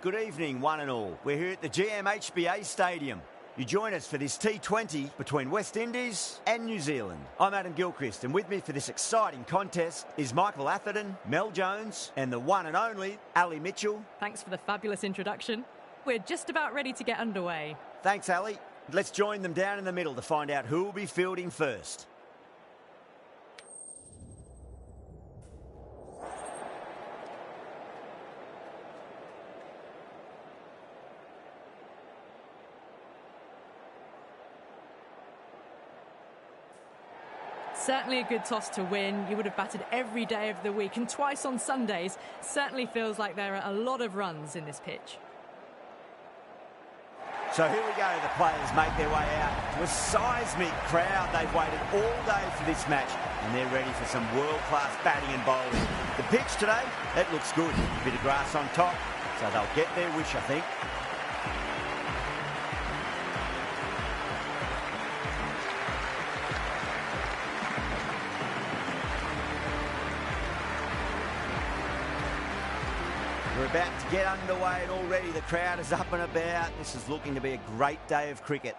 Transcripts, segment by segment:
Good evening, one and all. We're here at the GMHBA Stadium. You join us for this T20 between West Indies and New Zealand. I'm Adam Gilchrist, and with me for this exciting contest is Michael Atherton, Mel Jones, and the one and only Ali Mitchell. Thanks for the fabulous introduction. We're just about ready to get underway. Thanks, Ali. Let's join them down in the middle to find out who will be fielding first. Certainly a good toss to win. You would have batted every day of the week and twice on Sundays. Certainly feels like there are a lot of runs in this pitch. So here we go, the players make their way out to a seismic crowd. They've waited all day for this match and they're ready for some world-class batting and bowling. The pitch today, it looks good. A bit of grass on top, so they'll get their wish, I think. We're about to get underway and already the crowd is up and about. This is looking to be a great day of cricket.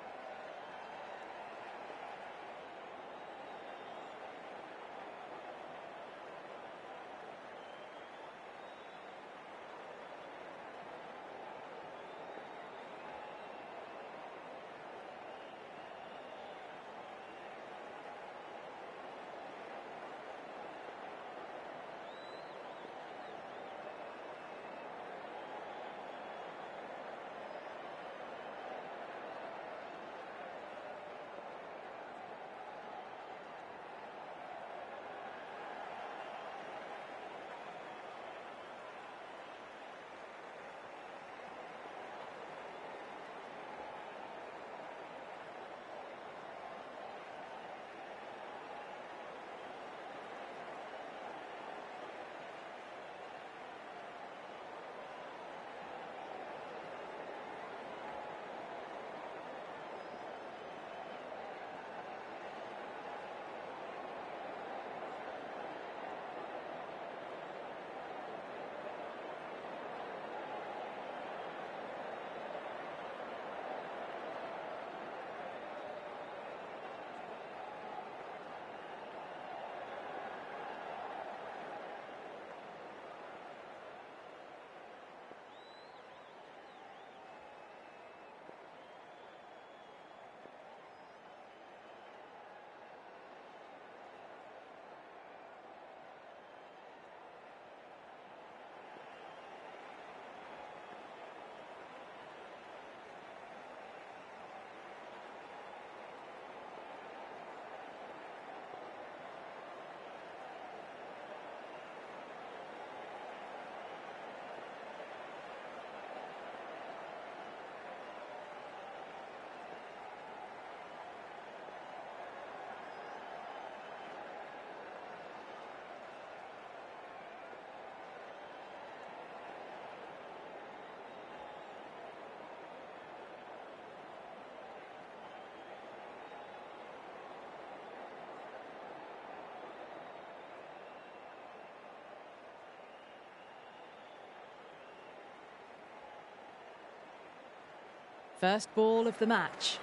First ball of the match.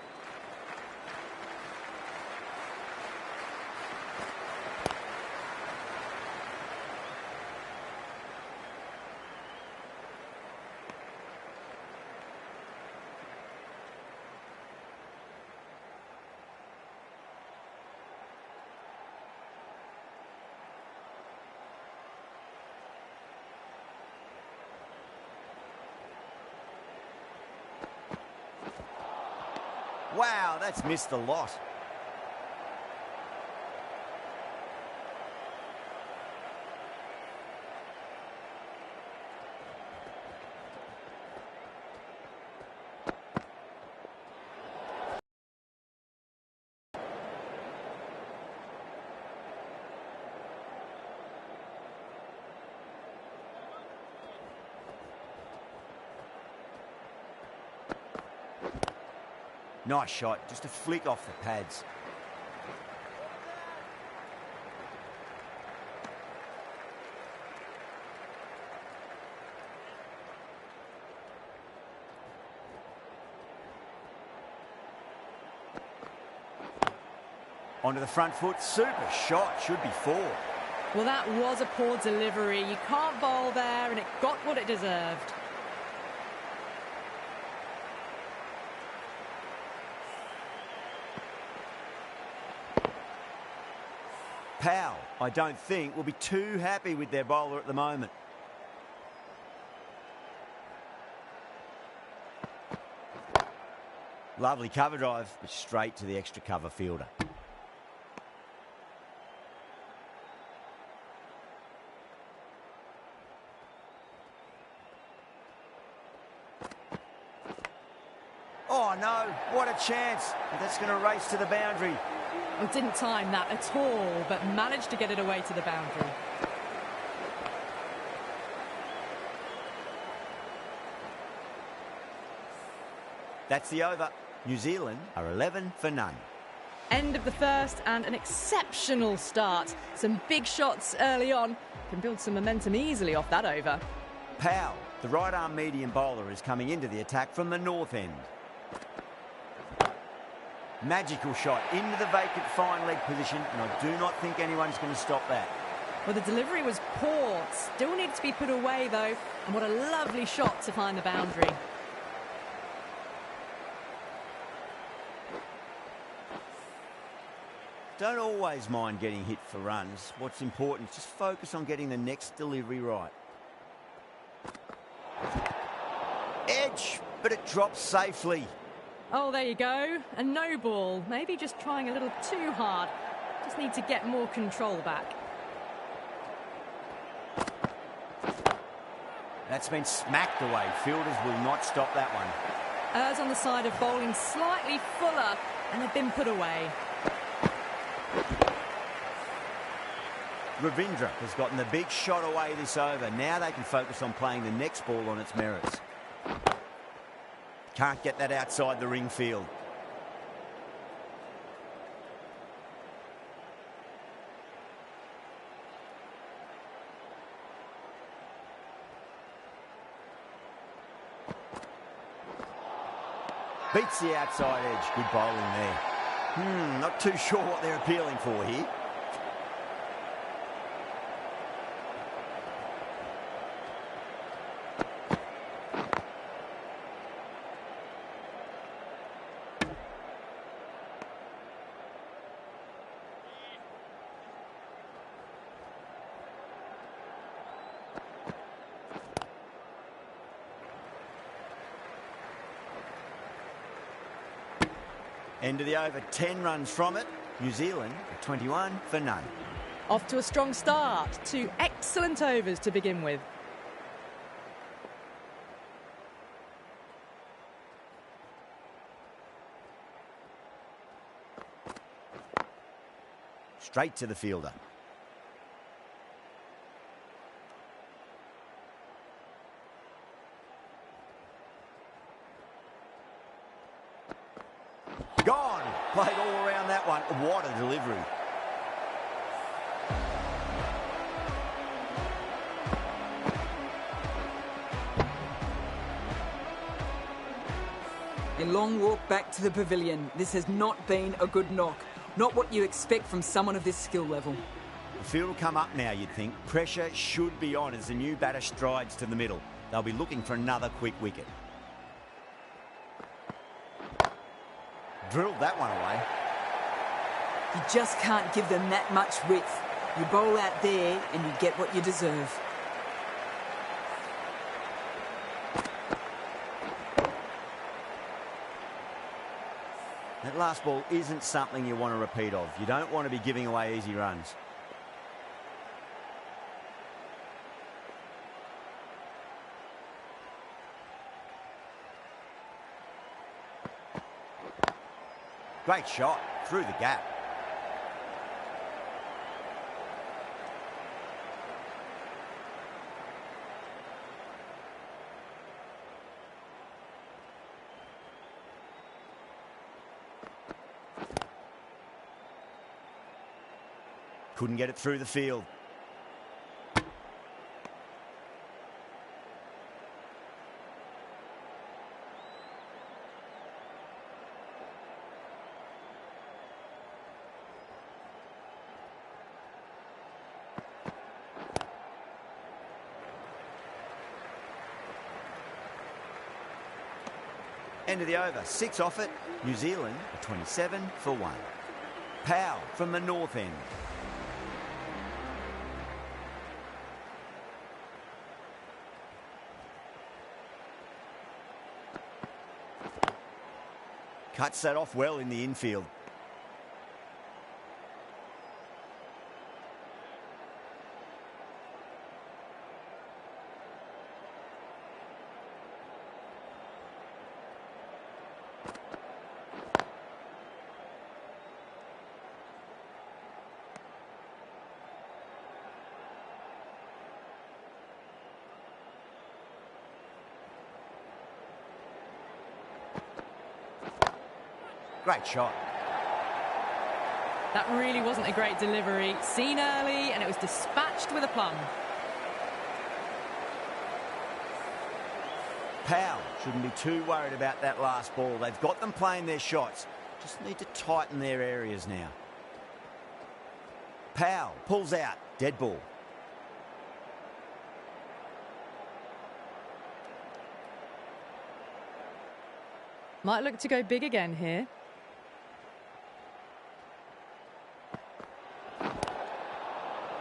Wow, that's missed a lot. Nice shot, just a flick off the pads. Onto the front foot, super shot, should be 4. Well, that was a poor delivery. You can't bowl there, and it got what it deserved. Powell, I don't think, will be too happy with their bowler at the moment. Lovely cover drive, but straight to the extra cover fielder. Oh no, what a chance. That's going to race to the boundary. Well, didn't time that at all, but managed to get it away to the boundary. That's the over. New Zealand are 11 for none. End of the first and an exceptional start. Some big shots early on. Can build some momentum easily off that over. Powell, the right-arm medium bowler, is coming into the attack from the north end. Magical shot into the vacant fine leg position, and I do not think anyone's going to stop that. Well, the delivery was poor. Still needs to be put away, though. And what a lovely shot to find the boundary. Don't always mind getting hit for runs. What's important is just focus on getting the next delivery right. Edge, but it drops safely. Oh, there you go. A no ball. Maybe just trying a little too hard. Just need to get more control back. That's been smacked away. Fielders will not stop that one. Errs on the side of bowling slightly fuller, and they've been put away. Ravindra has gotten the big shot away this over. Now they can focus on playing the next ball on its merits. Can't get that outside the ring field. Beats the outside edge. Good bowling there. Not too sure what they're appealing for here. End of the over, 10 runs from it. New Zealand are 21 for none. Off to a strong start. 2 excellent overs to begin with. Straight to the fielder. Gone. Played all around that one. What a delivery. A long walk back to the pavilion. This has not been a good knock. Not what you expect from someone of this skill level. The field will come up now, you'd think. Pressure should be on as the new batter strides to the middle. They'll be looking for another quick wicket. Drilled that one away. You just can't give them that much width. You bowl out there and you get what you deserve. That last ball isn't something you want to repeat of. You don't want to be giving away easy runs. Great shot through the gap. Couldn't get it through the field. End of the over. 6 off it. New Zealand are 27 for 1. Powell from the north end. Cuts that off well in the infield. Great shot. That really wasn't a great delivery. Seen early, and it was dispatched with aplomb. Powell shouldn't be too worried about that last ball. They've got them playing their shots. Just need to tighten their areas now. Powell pulls out. Dead ball. Might look to go big again here.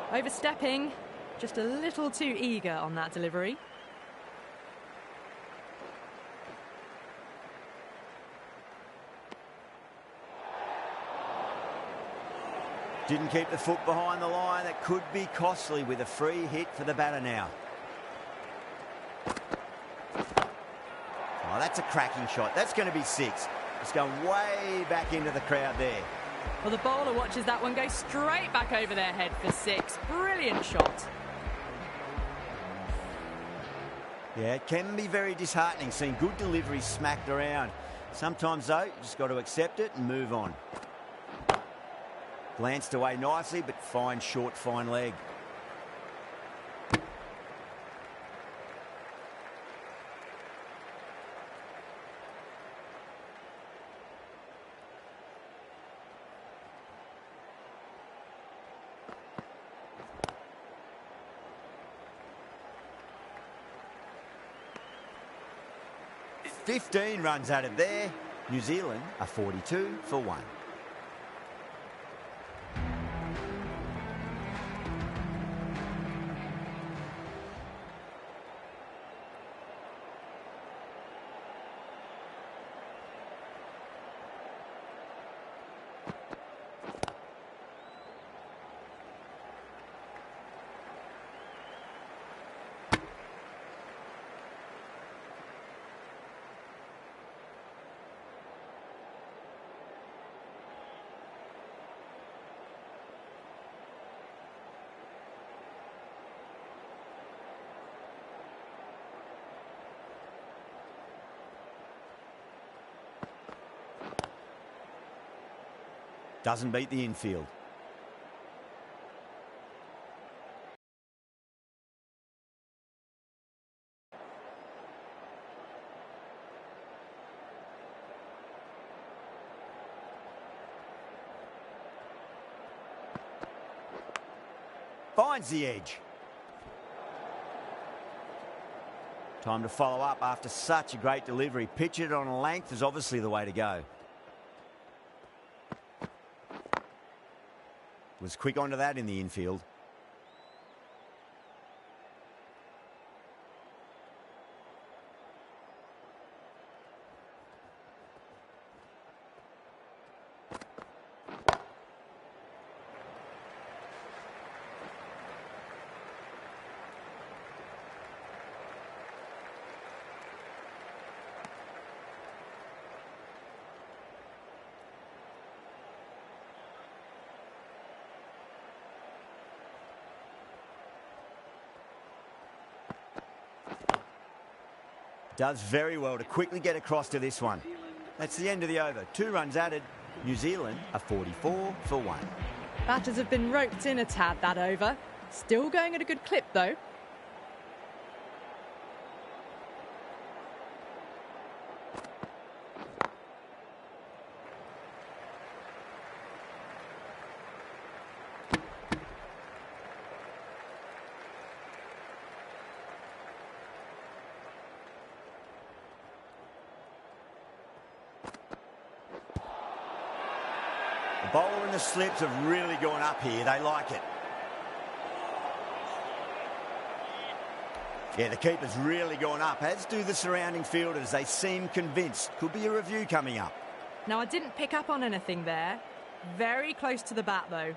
Overstepping, just a little too eager on that delivery. Didn't keep the foot behind the line. That could be costly with a free hit for the batter now. Oh, that's a cracking shot. That's going to be 6. It's going way back into the crowd there. Well, the bowler watches that one go straight back over their head for 6. Brilliant shot. Yeah, it can be very disheartening seeing good deliveries smacked around. Sometimes, though, you just got to accept it and move on. Glanced away nicely, but fine short, fine leg. $15 runs out of there. New Zealand are 42 for 1. Doesn't beat the infield. Finds the edge. Time to follow up after such a great delivery. Pitch it on a length is obviously the way to go. Was quick onto that in the infield. Does very well to quickly get across to this one. That's the end of the over. 2 runs added. New Zealand are 44 for 1. Batters have been roped in a tad that over. Still going at a good clip though. The bowler and the slips have really gone up here. They like it. Yeah, the keeper's really gone up, as do the surrounding fielders. They seem convinced. Could be a review coming up. Now, I didn't pick up on anything there. Very close to the bat, though.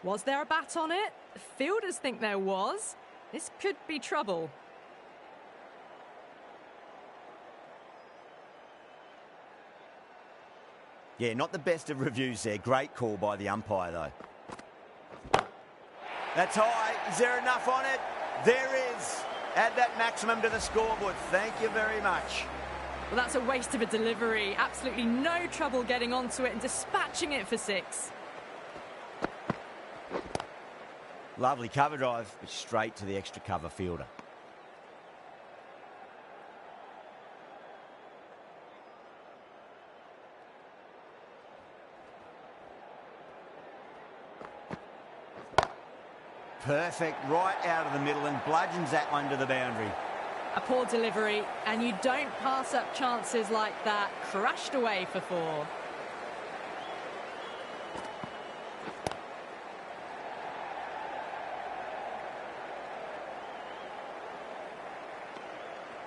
Was there a bat on it? The fielders think there was. This could be trouble. Yeah, not the best of reviews there. Great call by the umpire, though. That's high. Is there enough on it? There is. Add that maximum to the scoreboard. Thank you very much. Well, that's a waste of a delivery. Absolutely no trouble getting onto it and dispatching it for 6. Lovely cover drive, but straight to the extra cover fielder. Perfect, right out of the middle, and bludgeons that one to the boundary. A poor delivery, and you don't pass up chances like that. Crashed away for 4.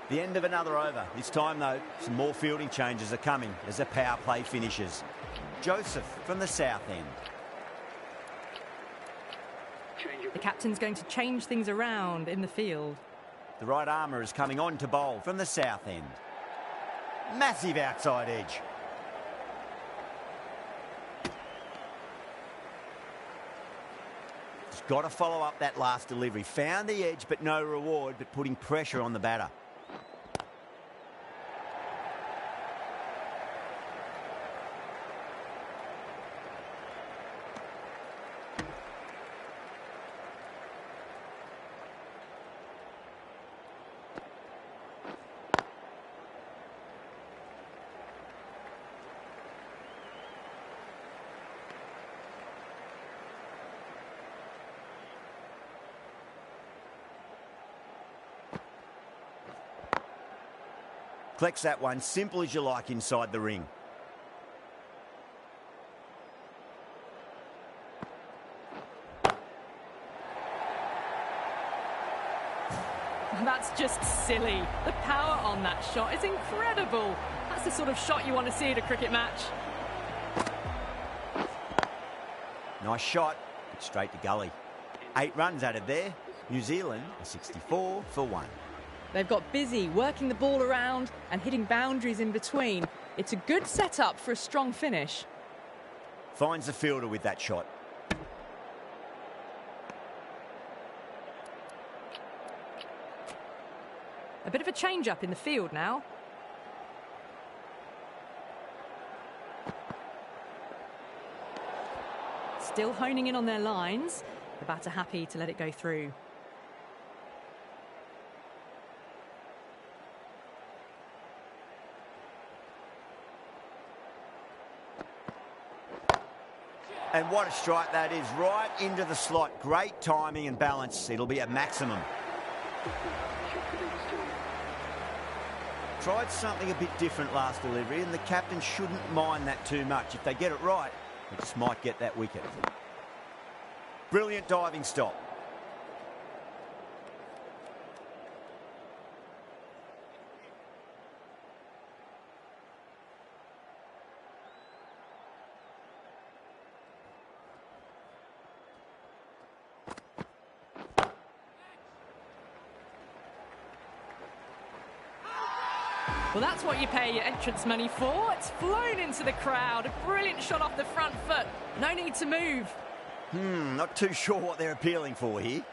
The end of another over. This time, though, some more fielding changes are coming as the power play finishes. Joseph from the south end. The captain's going to change things around in the field. The right armour is coming on to bowl from the south end. Massive outside edge. He's got to follow up that last delivery. Found the edge, but no reward, but putting pressure on the batter. Collects that one, simple as you like, inside the ring. That's just silly. The power on that shot is incredible. That's the sort of shot you want to see at a cricket match. Nice shot, but straight to gully. 8 runs added there. New Zealand are 64 for 1. They've got busy working the ball around and hitting boundaries in between. It's a good setup for a strong finish. Finds the fielder with that shot. A bit of a change-up in the field now. Still honing in on their lines. The batter happy to let it go through. And what a strike that is, right into the slot. Great timing and balance. It'll be a maximum. Tried something a bit different last delivery, and the captain shouldn't mind that too much. If they get it right, they just might get that wicket. Brilliant diving stop. Well, that's what you pay your entrance money for. It's flown into the crowd. A brilliant shot off the front foot. No need to move. Not too sure what they're appealing for here.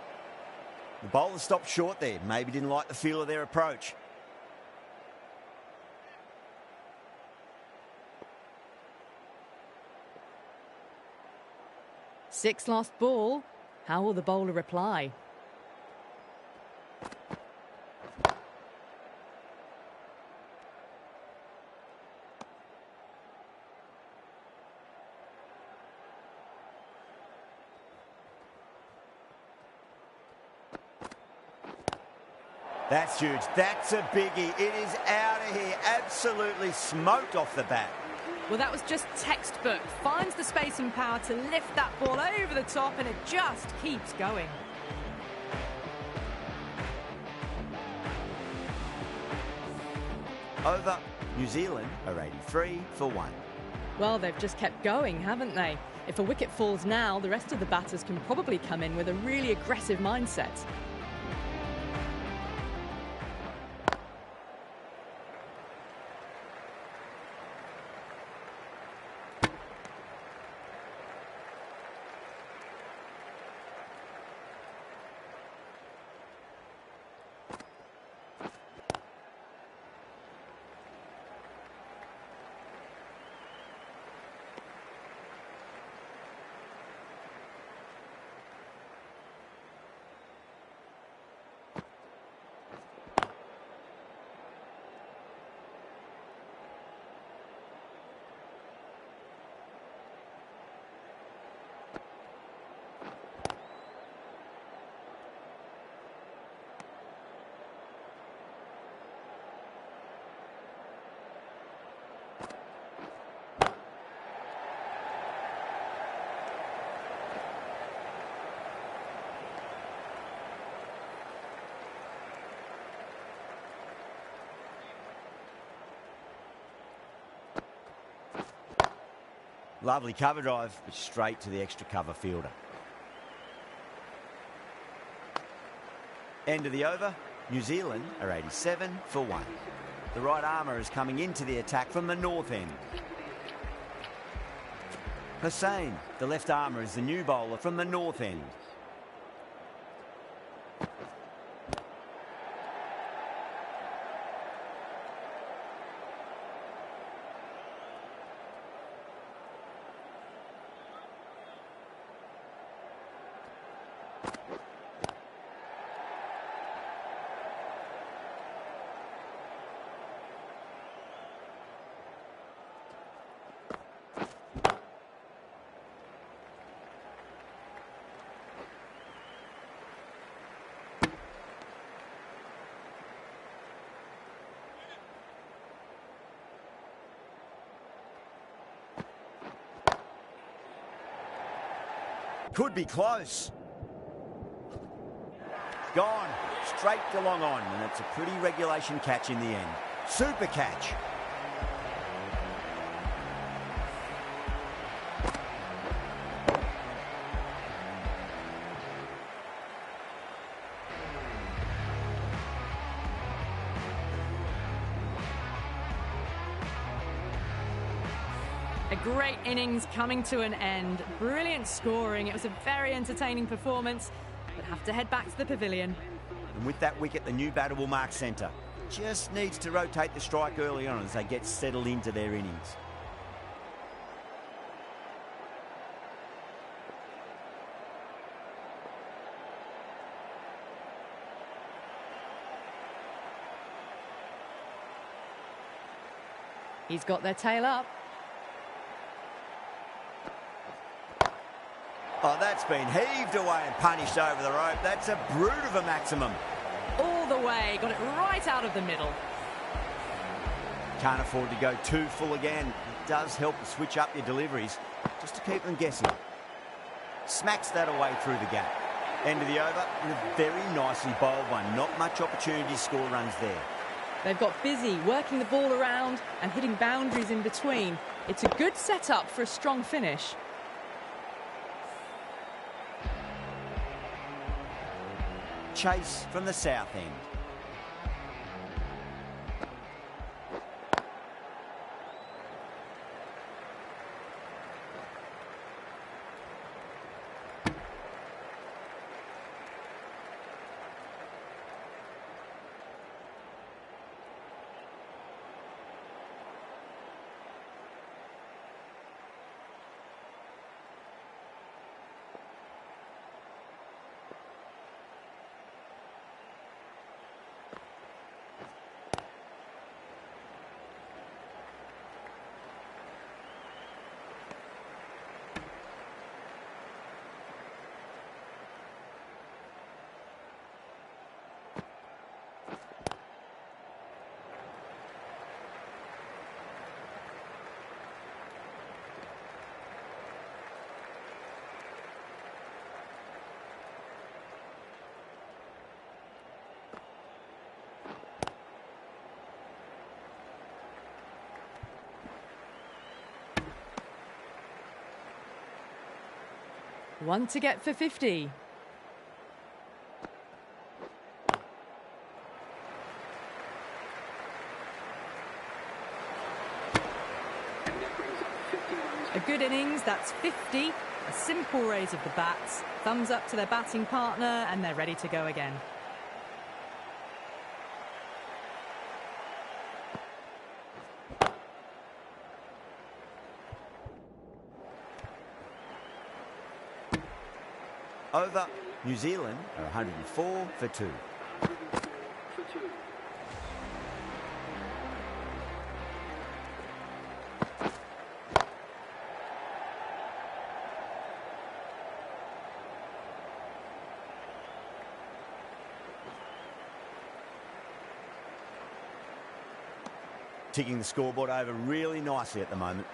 The bowler stopped short there. Maybe didn't like the feel of their approach. Six lost ball. How will the bowler reply? That's huge. That's a biggie. It is out of here. Absolutely smoked off the bat. Well, that was just textbook. Finds the space and power to lift that ball over the top, and it just keeps going. Over, New Zealand are 83 for 1. Well, they've just kept going, haven't they? If a wicket falls now, the rest of the batters can probably come in with a really aggressive mindset. Lovely cover drive, but straight to the extra cover fielder. End of the over. New Zealand are 87 for 1. The right armour is coming into the attack from the north end. Hussain, the left armour, is the new bowler from the north end. Could be close. Gone. Straight to long on, and it's a pretty regulation catch in the end. Super catch. A great innings coming to an end. Brilliant scoring. It was a very entertaining performance, but have to head back to the pavilion. And with that wicket, the new batter will mark centre. Just needs to rotate the strike early on as they get settled into their innings. He's got their tail up. Oh, that's been heaved away and punished over the rope. That's a brute of a maximum. All the way, got it right out of the middle. Can't afford to go too full again. It does help to switch up your deliveries, just to keep them guessing. Smacks that away through the gap. End of the over, and a very nicely bowled one. Not much opportunity to score runs there. They've got busy working the ball around and hitting boundaries in between. It's a good setup for a strong finish. Chase from the south end. One to get for 50. A good innings, that's 50. A simple raise of the bats. Thumbs up to their batting partner, and they're ready to go again. Over. New Zealand are 104 for 2. Ticking the scoreboard over really nicely at the moment.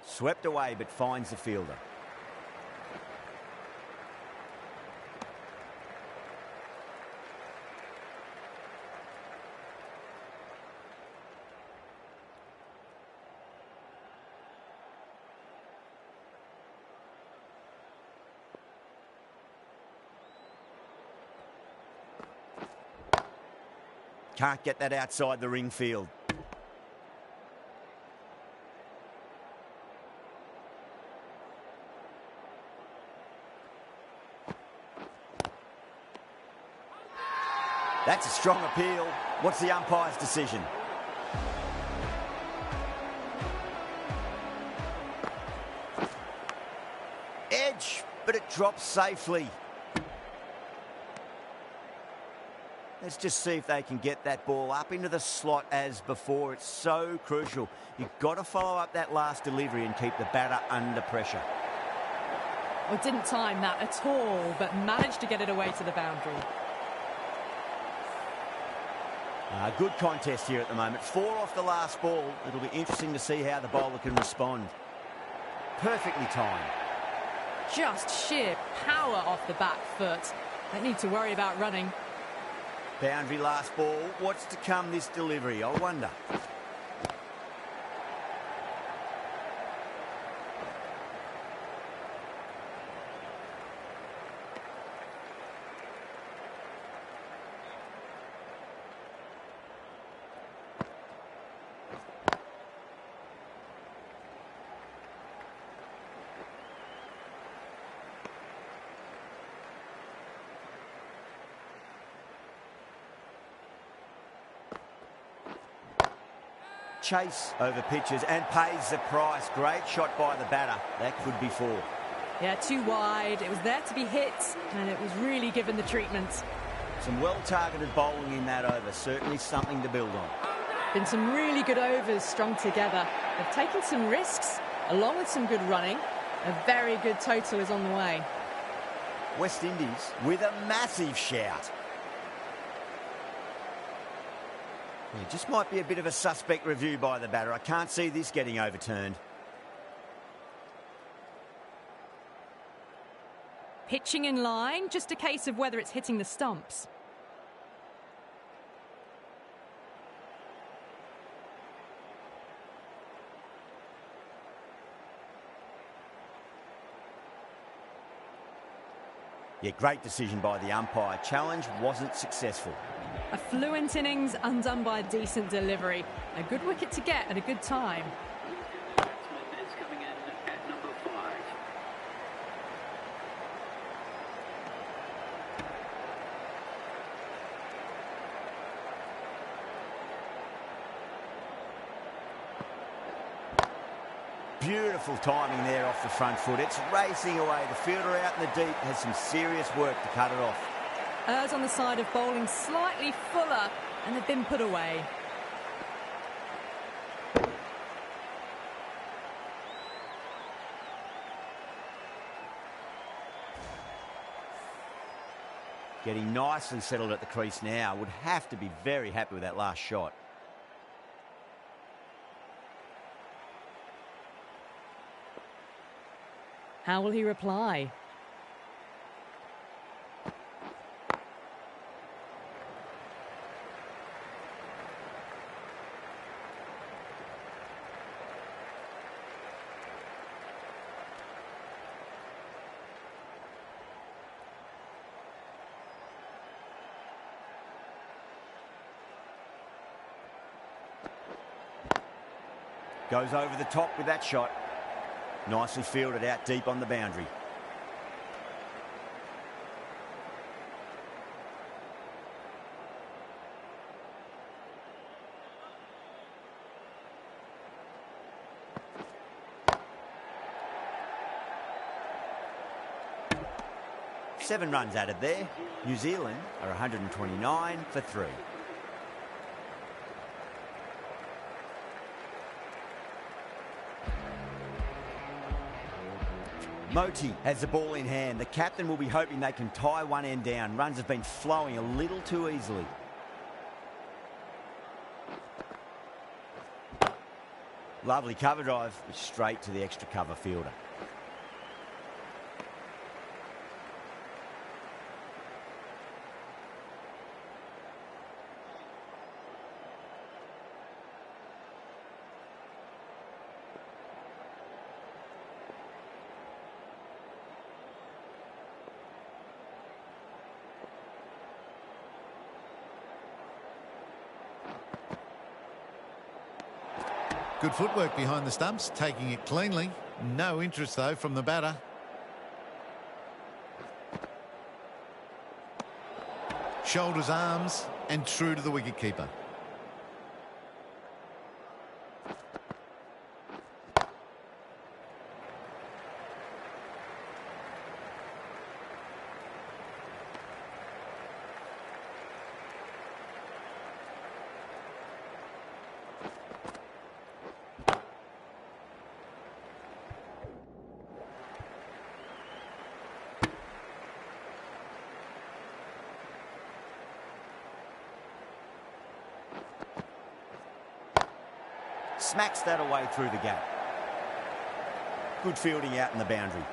Swept away, but finds the fielder. Can't get that outside the ring field. That's a strong appeal. What's the umpire's decision? Edge, but it drops safely. Let's just see if they can get that ball up into the slot as before. It's so crucial. You've got to follow up that last delivery and keep the batter under pressure. Well, didn't time that at all, but managed to get it away to the boundary. Good contest here at the moment. 4 off the last ball. It'll be interesting to see how the bowler can respond. Perfectly timed. Just sheer power off the back foot. Don't need to worry about running. Boundary last ball. What's to come this delivery? I wonder. Chase over pitches and pays the price. Great shot by the batter. That could be 4. Yeah, too wide. It was there to be hit, and it was really given the treatment. Some well-targeted bowling in that over. Certainly something to build on. Been some really good overs strung together. They've taken some risks, along with some good running. A very good total is on the way. West Indies with a massive shout. It just might be a bit of a suspect review by the batter. I can't see this getting overturned. Pitching in line, just a case of whether it's hitting the stumps. Yeah, great decision by the umpire. Challenge wasn't successful. A fluent innings undone by a decent delivery. A good wicket to get at a good time. Batsman is coming in at number 5. Beautiful timing there off the front foot. It's racing away. The fielder out in the deep has some serious work to cut it off. Errs on the side of bowling slightly fuller, and they've been put away. Getting nicely settled at the crease now. Would have to be very happy with that last shot. How will he reply? Goes over the top with that shot. Nicely fielded out deep on the boundary. Seven runs added there. New Zealand are 129 for 3. Moti has the ball in hand. The captain will be hoping they can tie one end down. Runs have been flowing a little too easily. Lovely cover drive, but straight to the extra cover fielder. Good footwork behind the stumps, taking it cleanly. No interest, though, from the batter. Shoulders, arms, and true to the wicketkeeper. Smacks that away through the gap. Good fielding out in the boundary.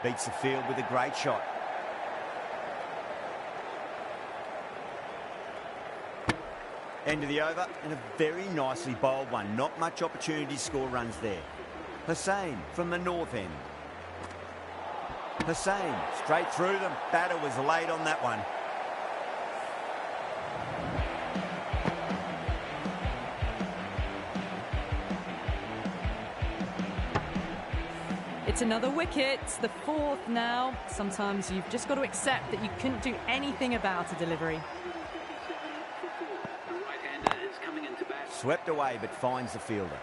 Beats the field with a great shot. End of the over, and a very nicely bowled one. Not much opportunity to score runs there. Hussain from the north end. Hussain straight through them. Batter was late on that one. It's another wicket, the 4th now. Sometimes you've just got to accept that you couldn't do anything about a delivery. The right-hander is coming into bat. Swept away but finds the fielder.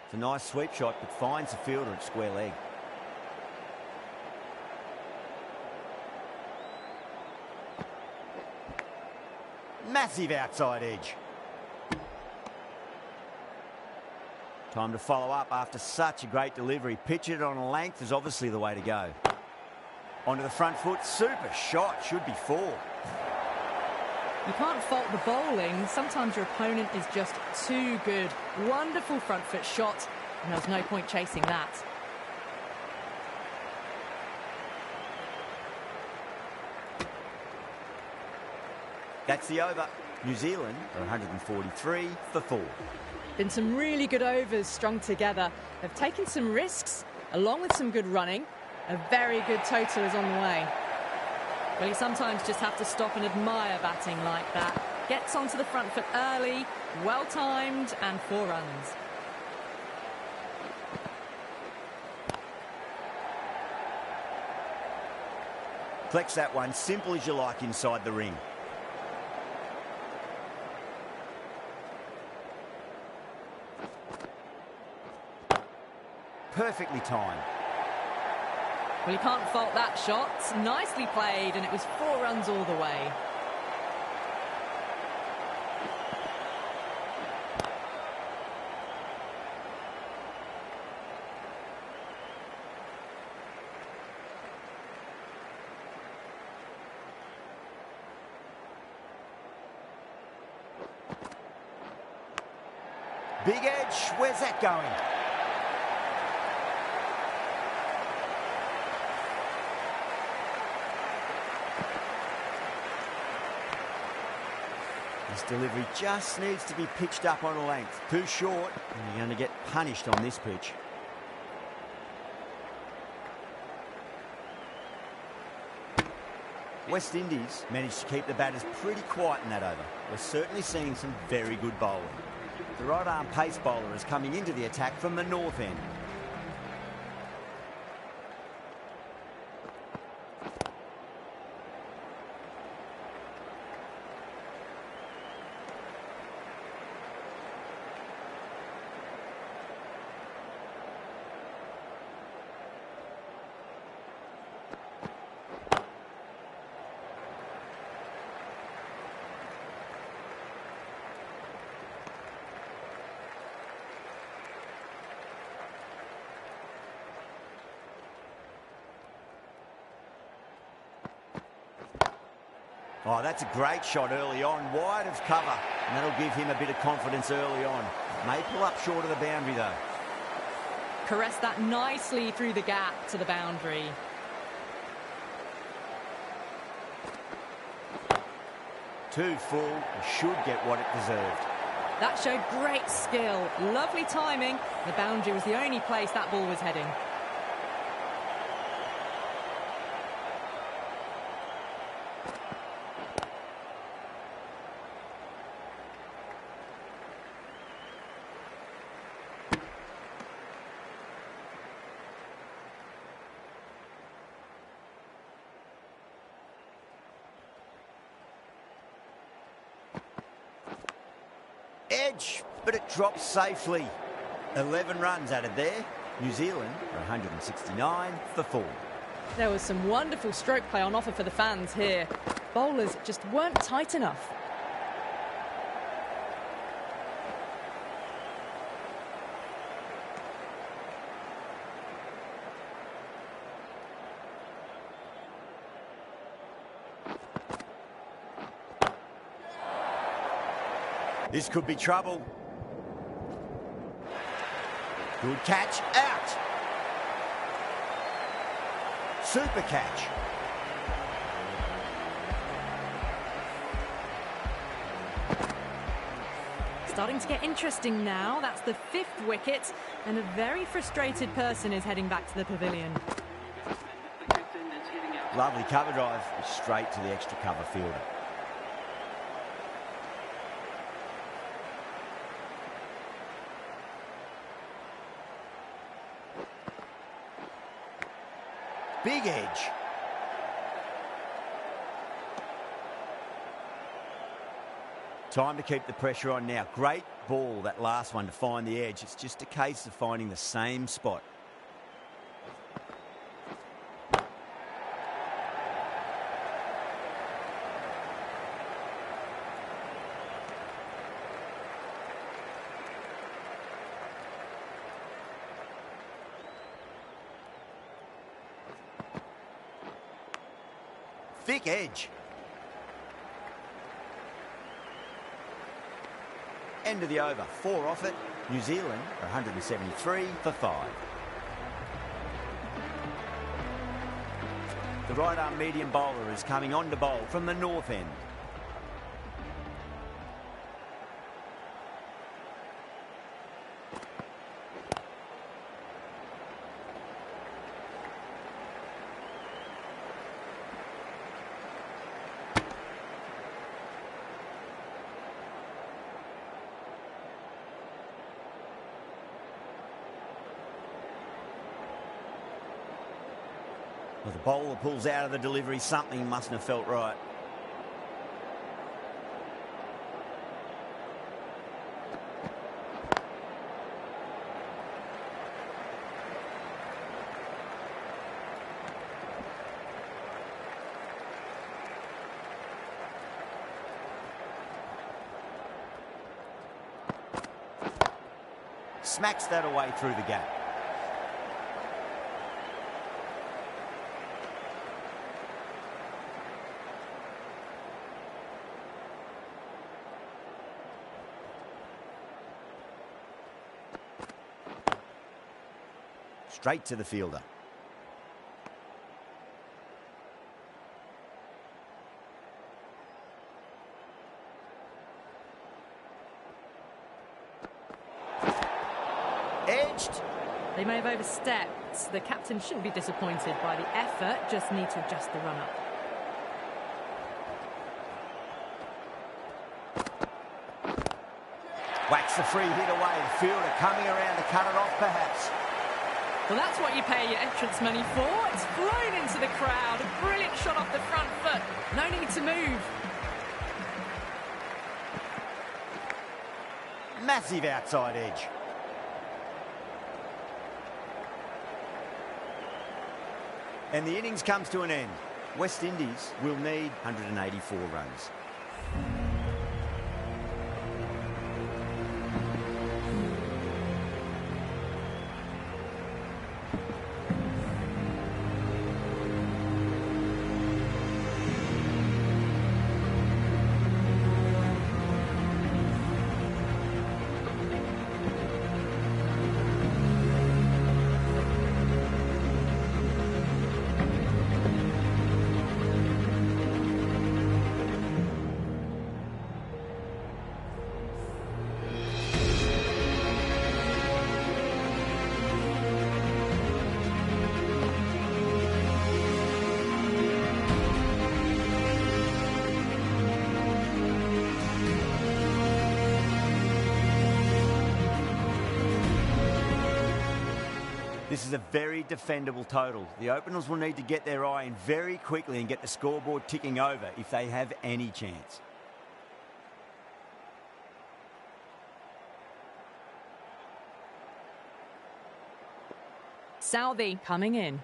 It's a nice sweep shot but finds the fielder at square leg. Massive outside edge. Time to follow up after such a great delivery. Pitch it on a length is obviously the way to go. Onto the front foot. Super shot. Should be 4. You can't fault the bowling. Sometimes your opponent is just too good. Wonderful front foot shot, and there's no point chasing that. That's the over. New Zealand are 143 for 4. Been some really good overs strung together. They've taken some risks, along with some good running. A very good total is on the way. Well, you sometimes just have to stop and admire batting like that. Gets onto the front foot early, well-timed, and 4 runs. Flex that one, simple as you like inside the ring. Perfectly timed. Well, you can't fault that shot. Nicely played, and it was 4 runs all the way. Big edge, where's that going? This delivery just needs to be pitched up on a length. Too short, and you're going to get punished on this pitch. West Indies managed to keep the batters pretty quiet in that over. We're certainly seeing some very good bowling. The right-arm pace bowler is coming into the attack from the north end. Oh, that's a great shot early on, wide of cover, and that'll give him a bit of confidence early on. May pull up short of the boundary, though. Caressed that nicely through the gap to the boundary. Too full, and should get what it deserved. That showed great skill, lovely timing. The boundary was the only place that ball was heading. Edge, but it drops safely. 11 runs added there. New Zealand are 169 for 4. There was some wonderful stroke play on offer for the fans here. Bowlers just weren't tight enough. This could be trouble. Good catch, out. Super catch. Starting to get interesting now. That's the 5th wicket, and a very frustrated person is heading back to the pavilion. Lovely cover drive, straight to the extra cover fielder. Big edge. Time to keep the pressure on now. Great ball, that last one, to find the edge. It's just a case of finding the same spot. Thick edge. End of the over, 4 off it. New Zealand are 173 for 5. The right-arm medium bowler is coming on to bowl from the north end. Well, the bowler pulls out of the delivery. Something mustn't have felt right. Smacks that away through the gap. Straight to the fielder. Edged. They may have overstepped. The captain shouldn't be disappointed by the effort, just need to adjust the run-up. Whacks the free hit away. The fielder coming around to cut it off, perhaps. Well, that's what you pay your entrance money for. It's flown into the crowd. A brilliant shot off the front foot. No need to move. Massive outside edge. And the innings comes to an end. West Indies will need 184 runs. This is a very defendable total. The openers will need to get their eye in very quickly and get the scoreboard ticking over if they have any chance. Southey coming in.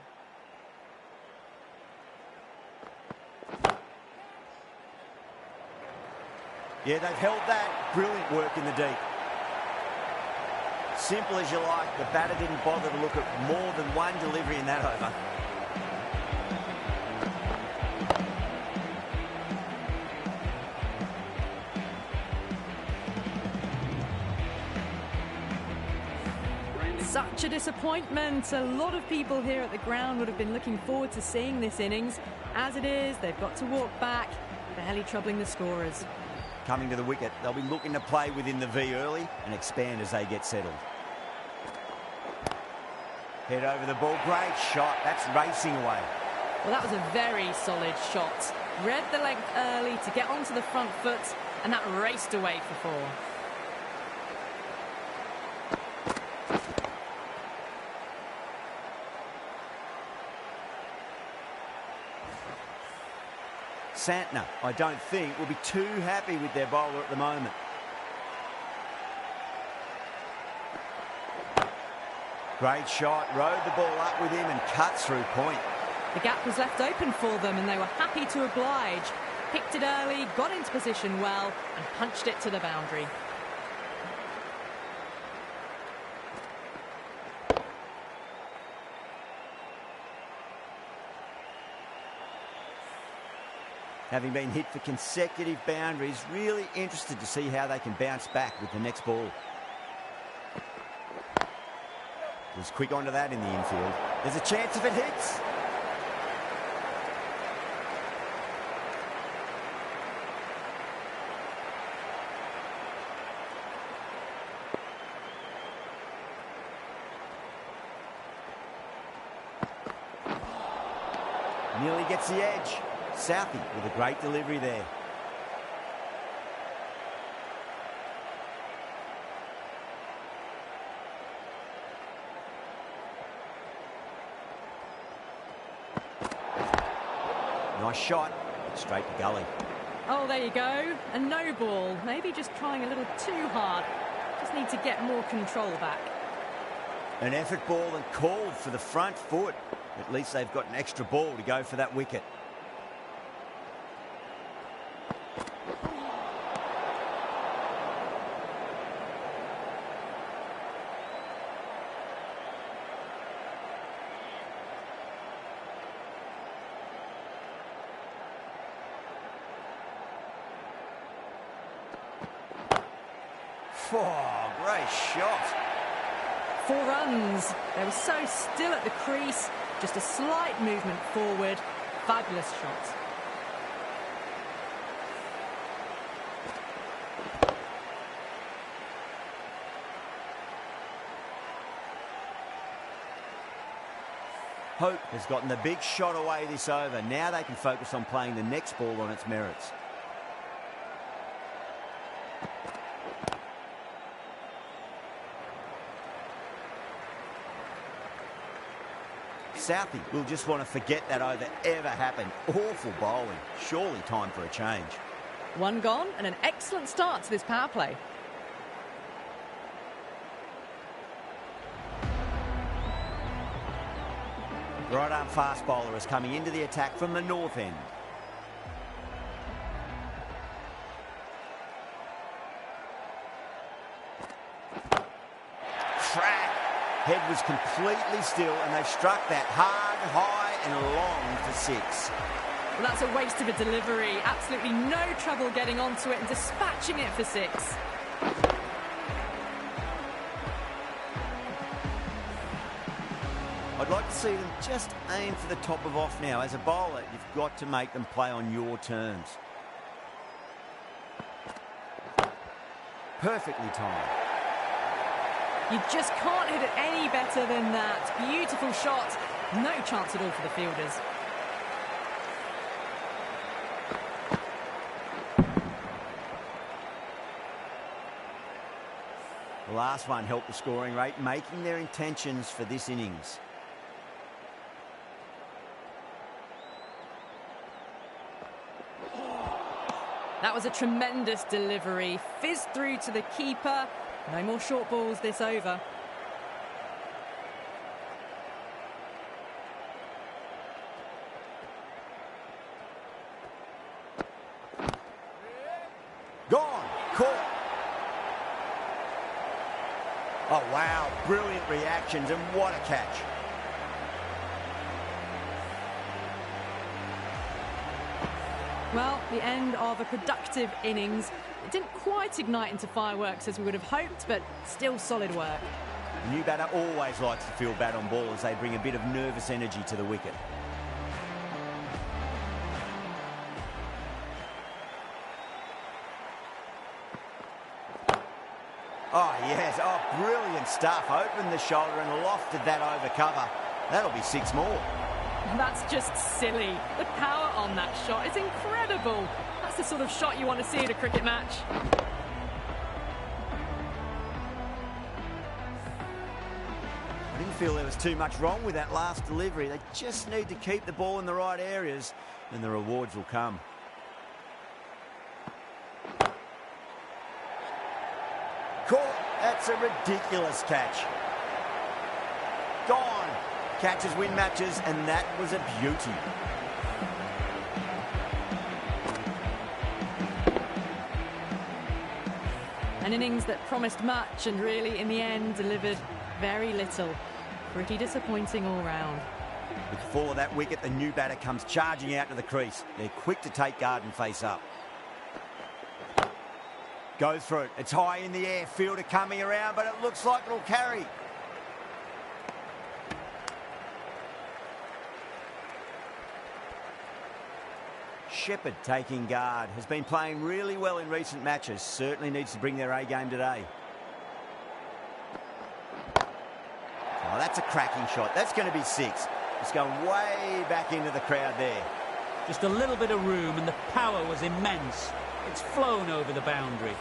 Yeah, they've held that. Brilliant work in the deep. Simple as you like. The batter didn't bother to look at more than one delivery in that over. Such a disappointment. A lot of people here at the ground would have been looking forward to seeing this innings. As it is, they've got to walk back, barely troubling the scorers. Coming to the wicket, they'll be looking to play within the V early and expand as they get settled. Head over the ball, great shot, that's racing away. Well, that was a very solid shot. Read the length early to get onto the front foot, and that raced away for four. Santner, I don't think, will be too happy with their bowler at the moment. Great shot, rode the ball up with him and cuts through point. The gap was left open for them and they were happy to oblige. Picked it early, got into position well and punched it to the boundary. Having been hit for consecutive boundaries, really interested to see how they can bounce back with the next ball. Was quick onto that in the infield. There's a chance if it hits. Nearly gets the edge. Southey with a great delivery there. Nice shot, straight to gully. Oh, there you go. A no ball. Maybe just trying a little too hard. Just need to get more control back. An effort ball and called for the front foot. At least they've got an extra ball to go for that wicket. Oh, great shot. 4 runs. They were so still at the crease. Just a slight movement forward. Fabulous shot. Hope has gotten the big shot away this over. Now they can focus on playing the next ball on its merits. Southey will just want to forget that over ever happened. Awful bowling. Surely time for a change. 1 gone and an excellent start to this power play. Right arm fast bowler is coming into the attack from the north end. Crack. Head was completely still and they struck that hard, high and long for 6. Well, that's a waste of a delivery. Absolutely no trouble getting onto it and dispatching it for 6. I'd like to see them just aim for the top of off now. As a bowler, you've got to make them play on your terms. Perfectly timed. You just can't hit it any better than that. Beautiful shot. No chance at all for the fielders. The last one helped the scoring rate, making their intentions for this innings. That was a tremendous delivery. Fizzed through to the keeper. No more short balls this over. Gone. Caught. Oh, wow. Brilliant reactions and what a catch. Well, the end of a productive innings. It didn't quite ignite into fireworks as we would have hoped, but still solid work. The new batter always likes to feel bat on ball as they bring a bit of nervous energy to the wicket. Oh, yes. Oh, brilliant stuff. Opened the shoulder and lofted that over cover. That'll be 6 more. That's just silly. The power on that shot is incredible. That's the sort of shot you want to see at a cricket match. I didn't feel there was too much wrong with that last delivery. They just need to keep the ball in the right areas and the rewards will come. Caught. That's a ridiculous catch. Gone. Catches win matches, and that was a beauty. An innings that promised much and really, in the end, delivered very little. Pretty disappointing all round. With the fall of that wicket, the new batter comes charging out to the crease. They're quick to take guard and face up. Goes for it. It's high in the air. Fielder coming around, but it looks like it'll carry. Shepherd taking guard. Has been playing really well in recent matches. Certainly needs to bring their A game today. Oh, that's a cracking shot. That's going to be 6. It's going way back into the crowd there. Just a little bit of room and the power was immense. It's flown over the boundary.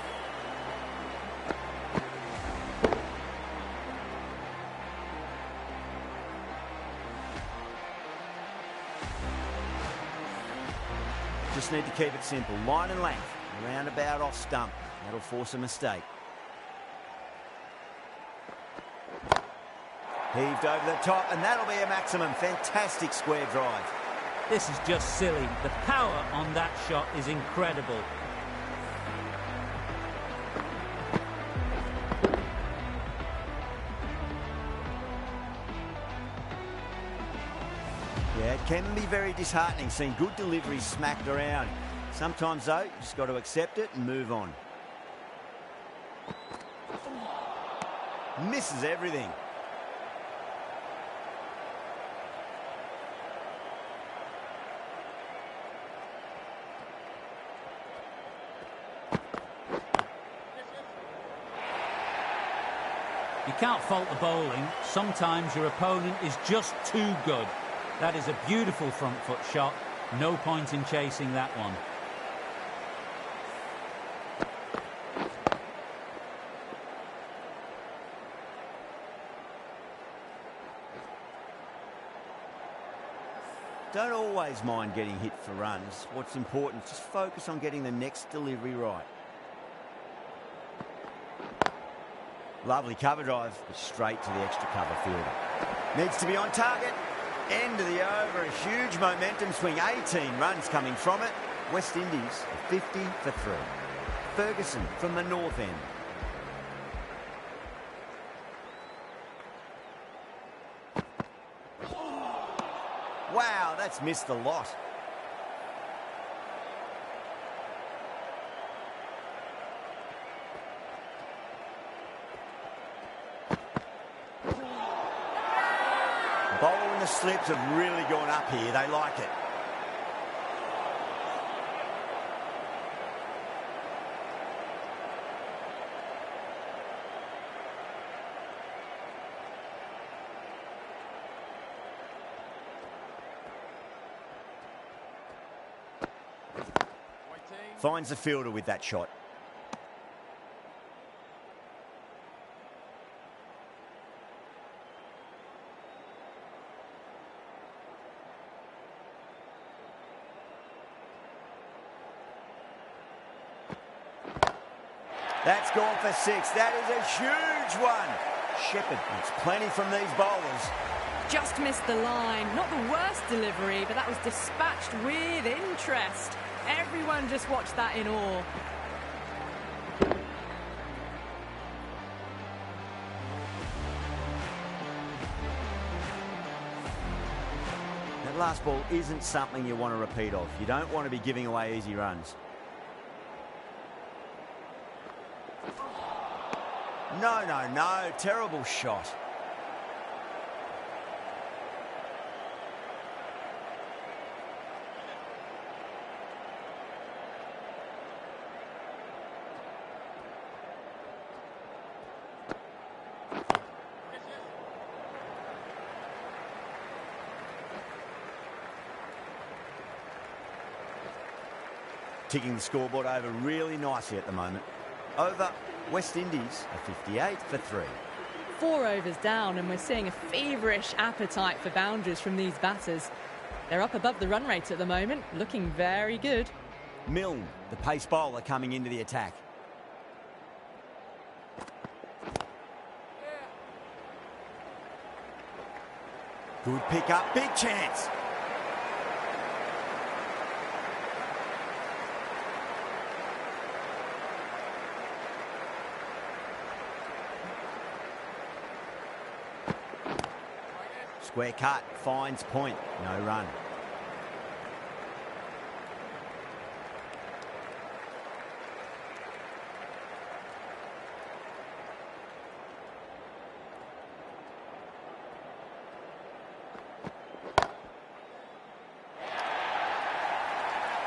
just need to keep it simple. Line and length. Roundabout off stump. That'll force a mistake. Heaved over the top, and that'll be a maximum. Fantastic square drive. This is just silly. The power on that shot is incredible. Yeah, it can be very disheartening seeing good deliveries smacked around. Sometimes, though, you just got to accept it and move on. Misses everything. You can't fault the bowling. Sometimes your opponent is just too good. That is a beautiful front foot shot. No point in chasing that one. Don't always mind getting hit for runs. What's important is just focus on getting the next delivery right. Lovely cover drive, but straight to the extra cover fielder. Needs to be on target. End of the over. A huge momentum swing. 18 runs coming from it. West Indies 50 for 3. Ferguson from the north end. Wow, that's missed a lot. Bowler and the slips have really gone up here. They like it. Finds the fielder with that shot. That's gone for 6. That is a huge one. Shepherd gets plenty from these bowlers. Just missed the line. Not the worst delivery, but that was dispatched with interest. Everyone just watched that in awe. That last ball isn't something you want to repeat of. You don't want to be giving away easy runs. No, no, no. Terrible shot. Ticking the scoreboard over really nicely at the moment. Over, West Indies are 58 for 3. 4 overs down, and we're seeing a feverish appetite for boundaries from these batters. They're up above the run rate at the moment, looking very good. Milne, the pace bowler, coming into the attack. Good pick up, big chance. Square cut, finds point, no run.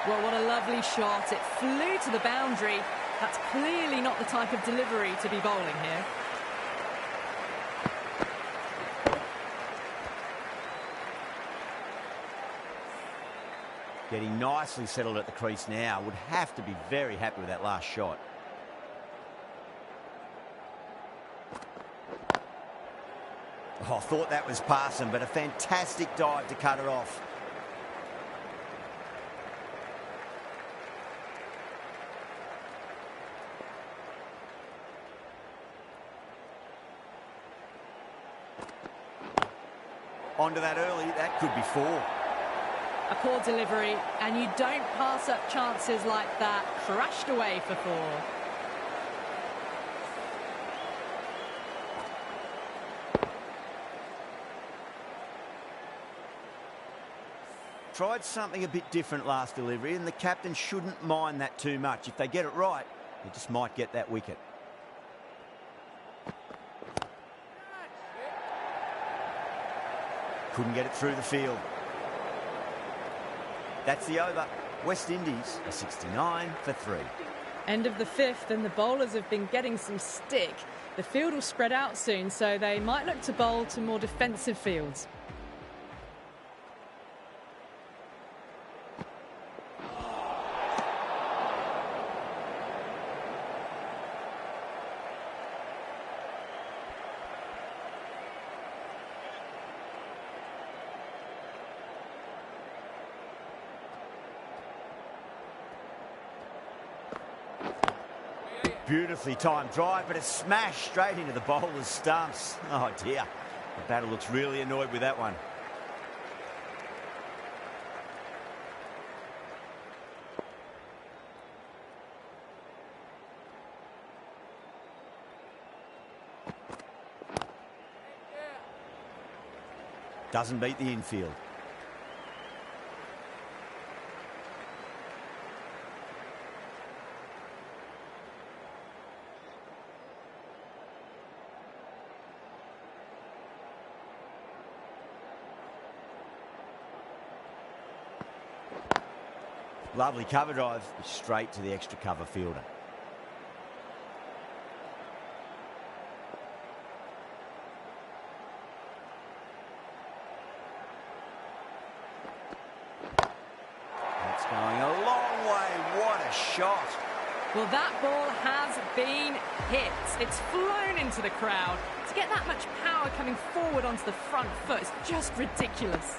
Well, what a lovely shot. It flew to the boundary. That's clearly not the type of delivery to be bowling here. Getting nicely settled at the crease now. Would have to be very happy with that last shot. Oh, I thought that was passing, but a fantastic dive to cut it off. Onto that early, that could be 4. A poor delivery, and you don't pass up chances like that. Crashed away for 4. Tried something a bit different last delivery, and the captain shouldn't mind that too much. If they get it right, they just might get that wicket. Couldn't get it through the field. That's the over. West Indies are 69 for 3. End of the 5th, and the bowlers have been getting some stick. The field will spread out soon, so they might look to bowl to more defensive fields. Beautifully timed drive, but a smash straight into the bowler's stumps. Oh dear, the batter looks really annoyed with that one. Doesn't beat the infield. Lovely cover drive, straight to the extra cover fielder. That's going a long way. What a shot. Well, that ball has been hit. It's flown into the crowd. To get that much power coming forward onto the front foot is just ridiculous.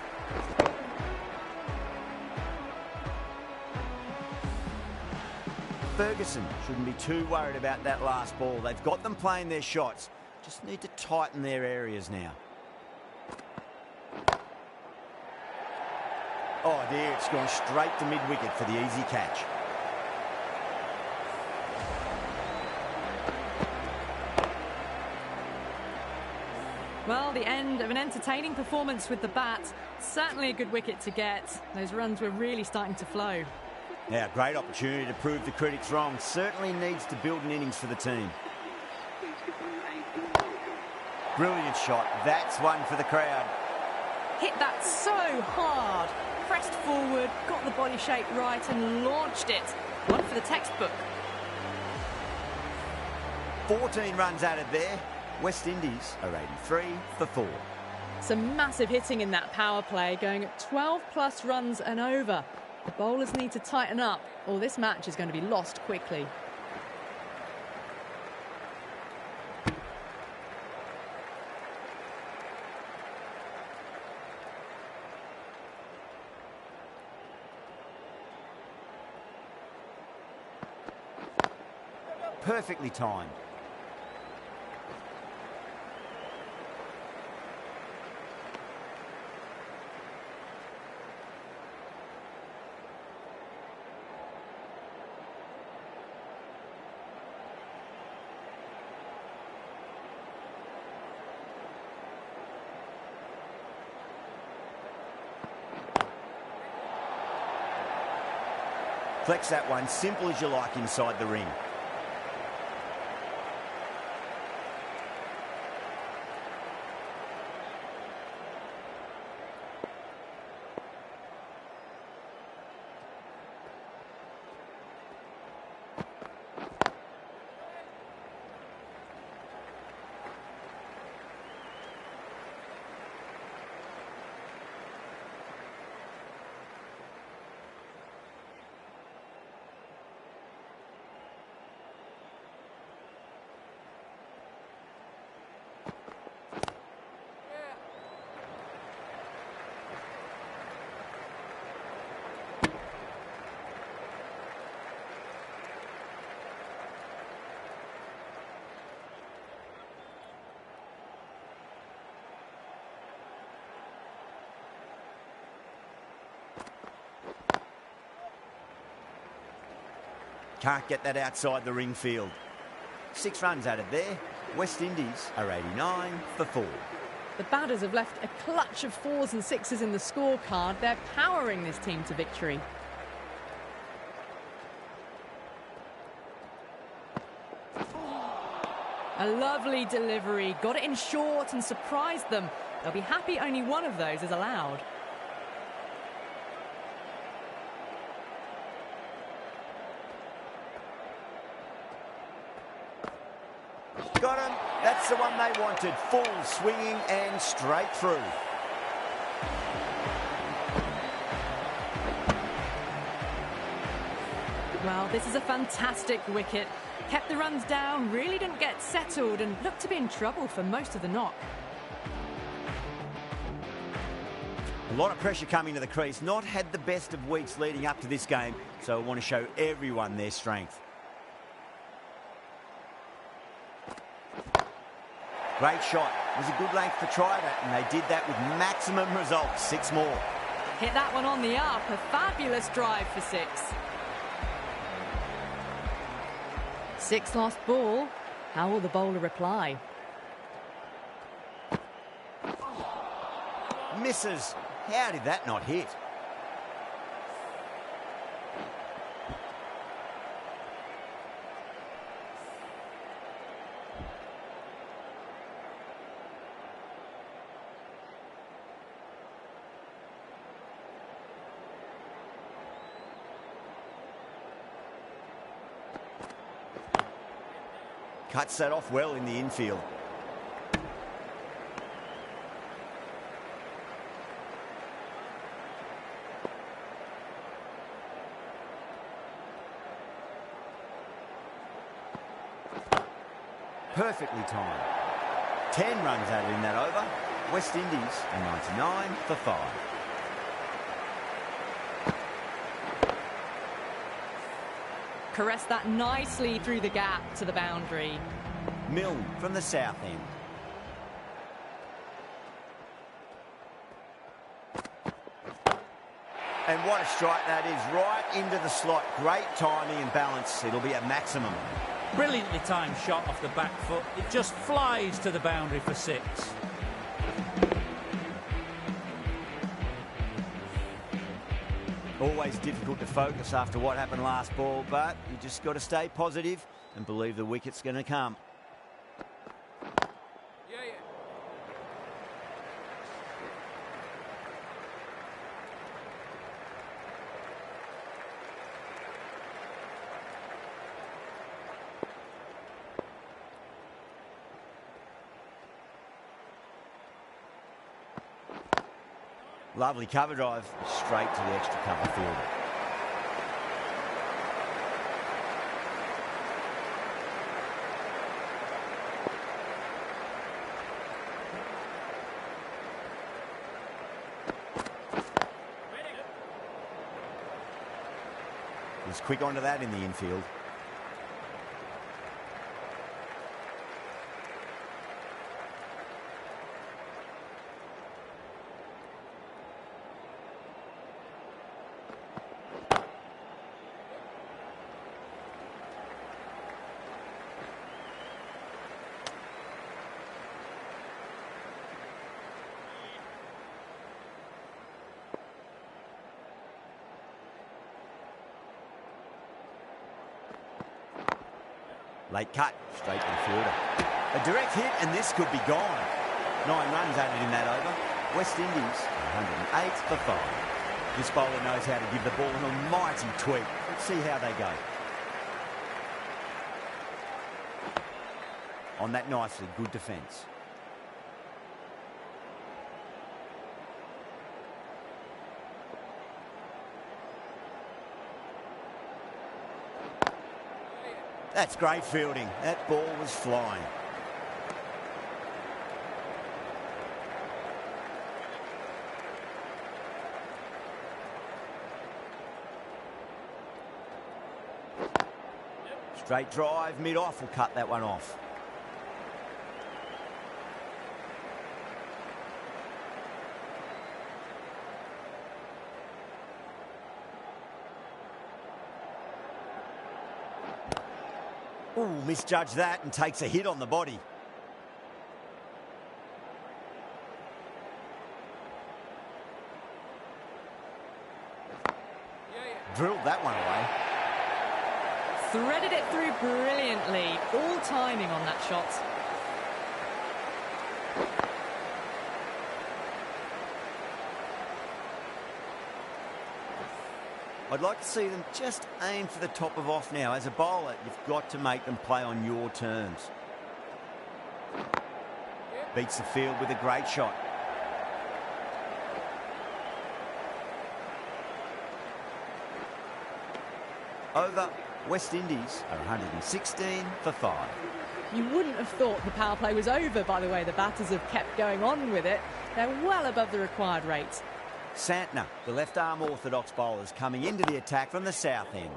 Ferguson shouldn't be too worried about that last ball. They've got them playing their shots. Just need to tighten their areas now. Oh dear, it's gone straight to mid-wicket for the easy catch. Well, the end of an entertaining performance with the bat. Certainly a good wicket to get. Those runs were really starting to flow. Now, great opportunity to prove the critics wrong. Certainly needs to build an innings for the team. Brilliant shot. That's one for the crowd. Hit that so hard. Pressed forward, got the body shape right and launched it. One for the textbook. 14 runs added there. West Indies are 83 for 4. Some massive hitting in that power play, going at 12 plus runs and over. The bowlers need to tighten up, or this match is going to be lost quickly. Perfectly timed. Flex that one, simple as you like inside the ring. Can't get that outside the ring field. 6 runs added there. West Indies are 89 for 4. The batters have left a clutch of 4s and 6s in the scorecard. They're powering this team to victory. A lovely delivery, got it in short and surprised them. They'll be happy only one of those is allowed. Got him. That's the one they wanted. Full swinging and straight through. Well, this is a fantastic wicket. Kept the runs down, really didn't get settled and looked to be in trouble for most of the knock. A lot of pressure coming to the crease. Not had the best of weeks leading up to this game, so I want to show everyone their strength. Great shot. It was a good length to try that, and they did that with maximum results. 6 more. Hit that one on the up. A fabulous drive for 6. 6 lost ball. How will the bowler reply? Misses. How did that not hit? Cuts that off well in the infield. Perfectly timed. 10 runs added in that over. West Indies are 99 for 5. Caressed that nicely through the gap to the boundary. Milne from the south end. And what a strike that is, right into the slot. Great timing and balance. It'll be a maximum. Brilliantly timed shot off the back foot. It just flies to the boundary for 6. Always difficult to focus after what happened last ball, but you just got to stay positive and believe the wicket's going to come. Lovely cover drive, straight to the extra cover fielder. Was quick onto that in the infield. Late cut, straight to the fielder. A direct hit, and this could be gone. 9 runs added in that over. West Indies, 108 for 5. This bowler knows how to give the ball an almighty tweak. Let's see how they go. On that nicely, good defence. That's great fielding. That ball was flying. Straight drive, mid-off will cut that one off. Ooh, misjudged that and takes a hit on the body. Drilled that one away. Threaded it through brilliantly. All timing on that shot. I'd like to see them just aim for the top of off now. As a bowler, you've got to make them play on your terms. Beats the field with a great shot. Over, West Indies are 116 for 5. You wouldn't have thought the power play was over by the way the batters have kept going on with it. They're well above the required rate. Santner, the left-arm orthodox bowlers, coming into the attack from the south end.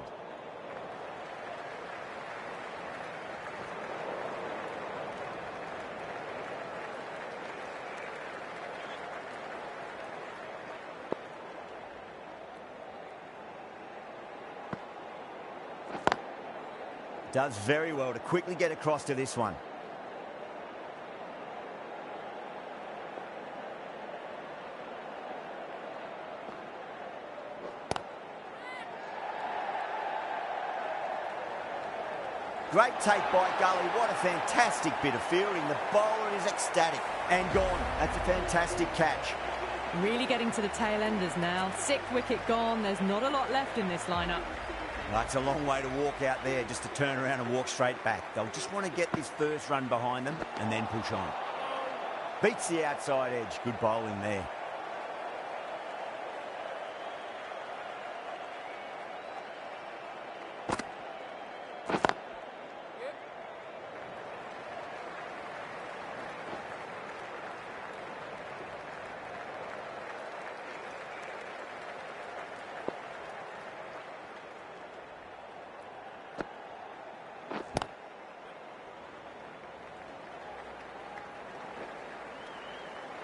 Does very well to quickly get across to this one. Great take by Gully. What a fantastic bit of fielding. The bowler is ecstatic. And gone. That's a fantastic catch. Really getting to the tail enders now. 6th wicket gone. There's not a lot left in this lineup. That's a long way to walk out there just to turn around and walk straight back. They'll just want to get this first run behind them and then push on. Beats the outside edge. Good bowling there.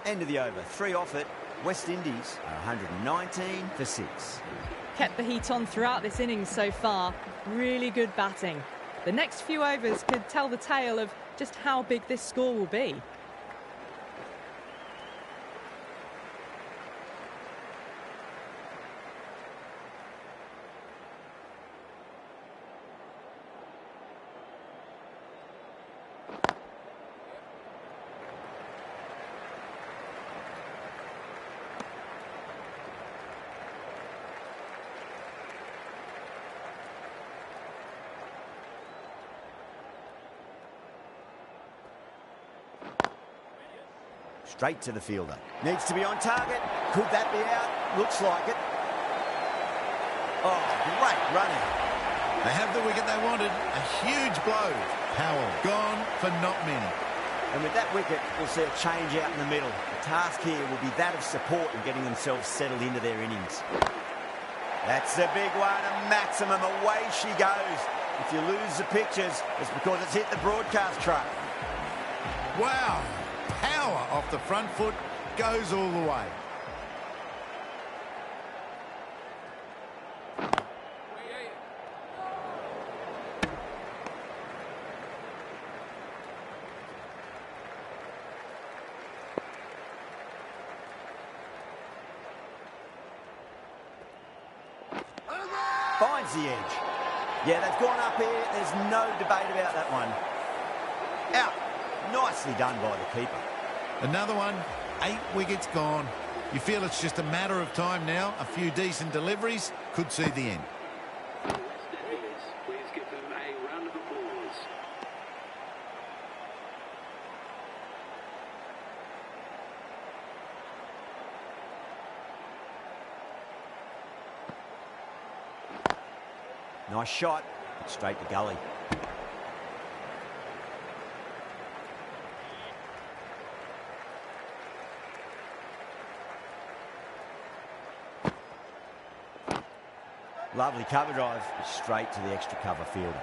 End of the over. 3 off it. West Indies are 119 for 6. Kept the heat on throughout this innings so far. Really good batting. The next few overs could tell the tale of just how big this score will be. Straight to the fielder. Needs to be on target. Could that be out? Looks like it. Oh, great running. They have the wicket they wanted. A huge blow. Powell gone for not many. And with that wicket, we'll see a change out in the middle. The task here will be that of support and getting themselves settled into their innings. That's a big one, a maximum. Away she goes. If you lose the pictures, it's because it's hit the broadcast truck. Wow. Power off the front foot, goes all the way. Finds the edge. Yeah, they've gone up here. There's no debate about that one. Out. Nicely done by the keeper. Another one, 8 wickets gone. You feel it's just a matter of time now. A few decent deliveries could see the end. West Indies, please give them a round of applause. Nice shot. Straight to gully. Lovely cover drive, straight to the extra cover fielder.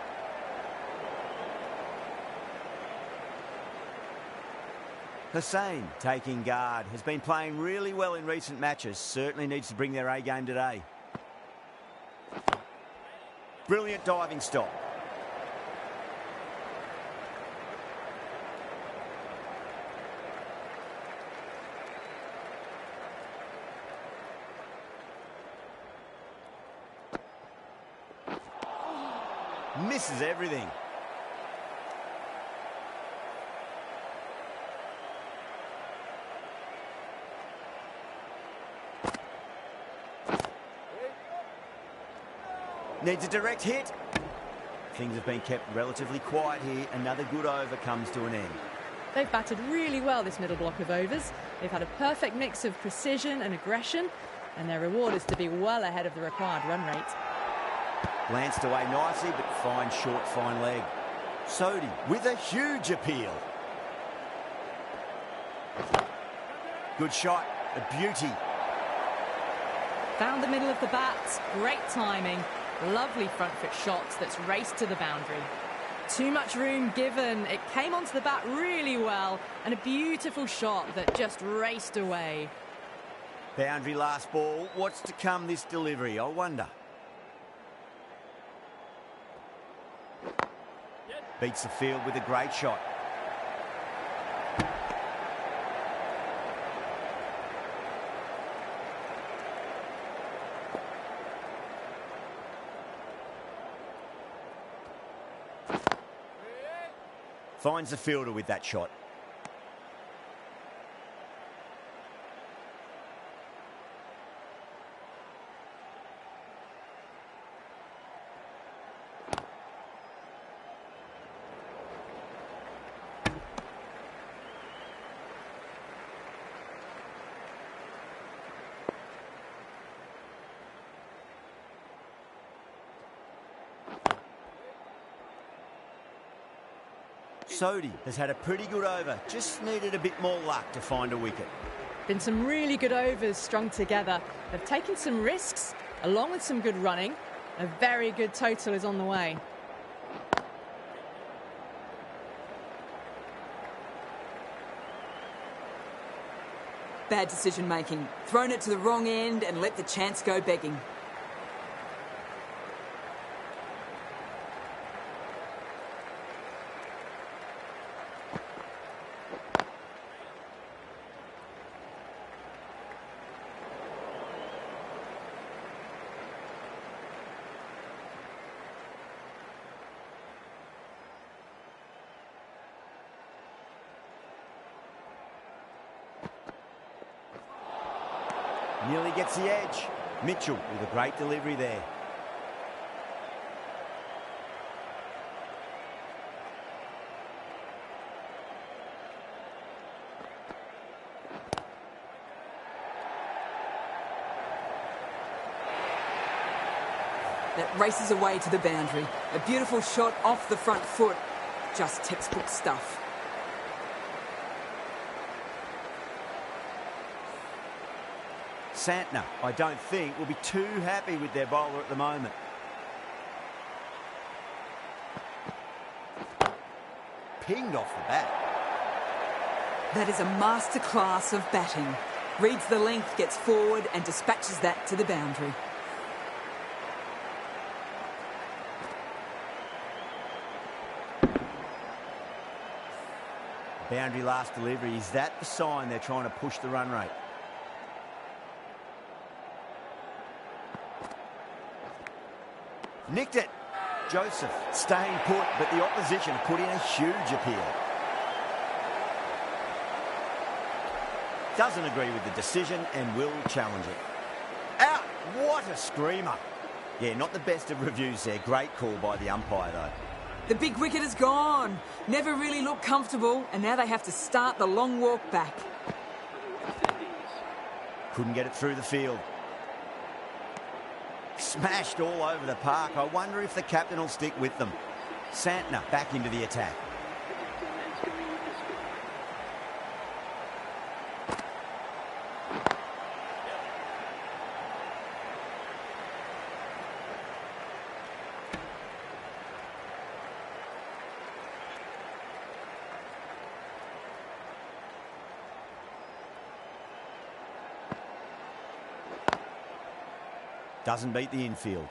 Hussain taking guard, has been playing really well in recent matches, certainly needs to bring their A game today. Brilliant diving stop. misses everything. Needs a direct hit. Things have been kept relatively quiet here. Another good over comes to an end. They've batted really well this middle block of overs. They've had a perfect mix of precision and aggression, and their reward is to be well ahead of the required run rate. Lanced away nicely, but fine short, fine leg. Sodhi with a huge appeal. Good shot, a beauty. Found the middle of the bat, great timing. Lovely front foot shots that's raced to the boundary. Too much room given. It came onto the bat really well, and a beautiful shot that just raced away. Boundary last ball. What's to come this delivery, I wonder? Beats the field with a great shot. Finds the fielder with that shot. Sodhi has had a pretty good over, just needed a bit more luck to find a wicket. Been some really good overs strung together. They've taken some risks, along with some good running. A very good total is on the way. Bad decision making. Thrown it to the wrong end and let the chance go begging. Nearly gets the edge. Mitchell with a great delivery there. That races away to the boundary. A beautiful shot off the front foot. Just textbook stuff. Santner, I don't think, will be too happy with their bowler at the moment. Pinged off the bat. That is a masterclass of batting. Reads the length, gets forward and dispatches that to the boundary. Boundary last delivery. Is that the sign they're trying to push the run rate? Nicked it. Joseph staying put, but the opposition put in a huge appeal. Doesn't agree with the decision and will challenge it. Out! What a screamer. Yeah, not the best of reviews there. Great call by the umpire, though. The big wicket is gone. Never really looked comfortable, and now they have to start the long walk back. Couldn't get it through the field. Smashed all over the park. I wonder if the captain will stick with them. Santner back into the attack. Doesn't beat the infield.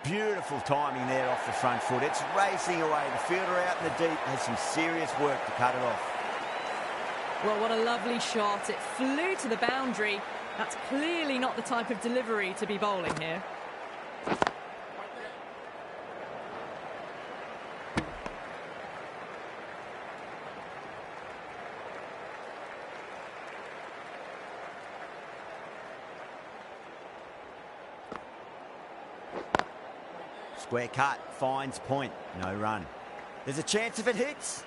Beautiful timing there off the front foot. It's racing away. The fielder out in the deep has some serious work to cut it off. Well, what a lovely shot. It flew to the boundary. That's clearly not the type of delivery to be bowling here. Square cut, finds point, no run. There's a chance if it hits.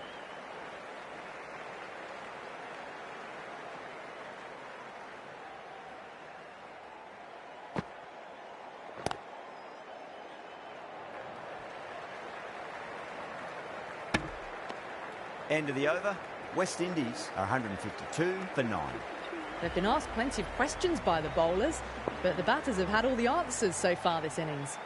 End of the over. West Indies are 152 for 9. They've been asked plenty of questions by the bowlers, but the batters have had all the answers so far this innings.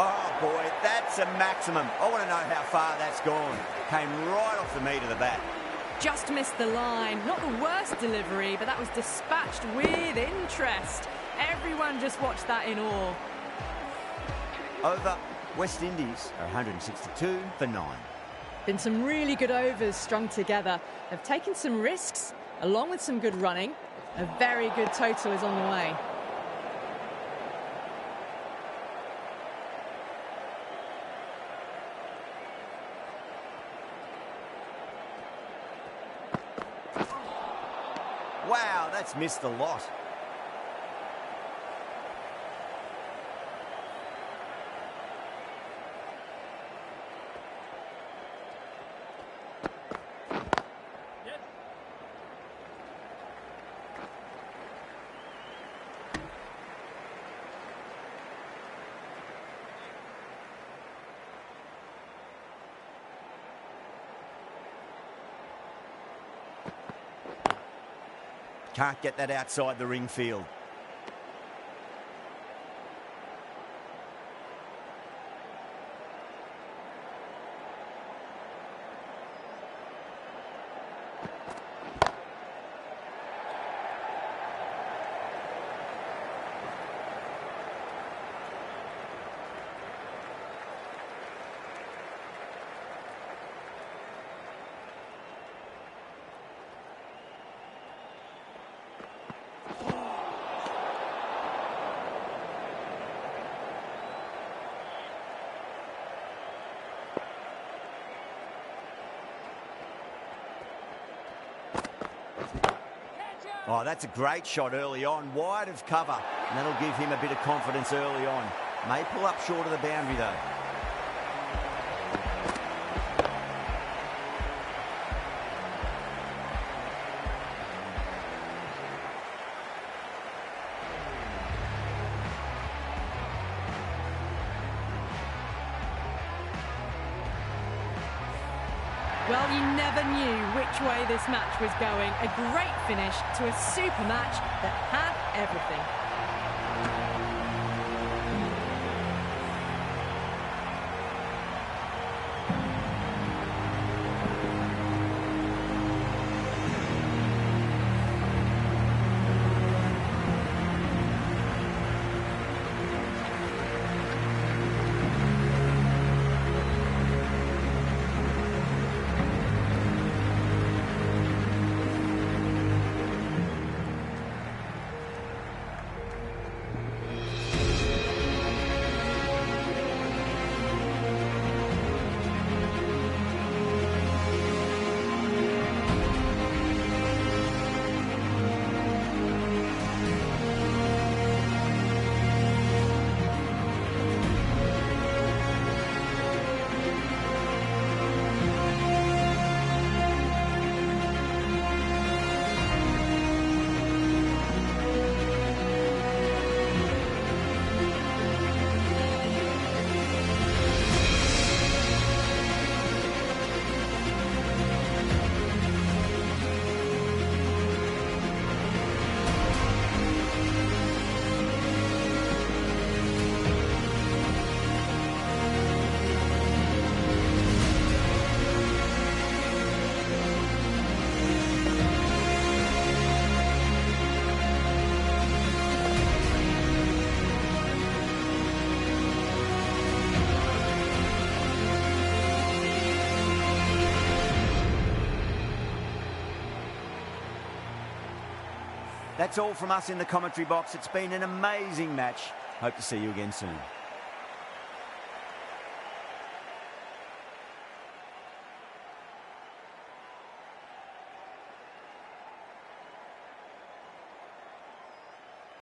Oh, boy, that's a maximum. I want to know how far that's gone. Came right off the meat of the bat. Just missed the line. Not the worst delivery, but that was dispatched with interest. Everyone just watched that in awe. Over. West Indies are 162 for 9. Been some really good overs strung together. They've taken some risks, along with some good running. A very good total is on the way. Wow, that's missed a lot. Can't get that outside the ring field. Oh, that's a great shot early on, wide of cover, and that'll give him a bit of confidence early on. May pull up short of the boundary, though. Well, you never knew which way this match was going. A great finish to a super match that had everything. That's all from us in the commentary box. It's been an amazing match. Hope to see you again soon.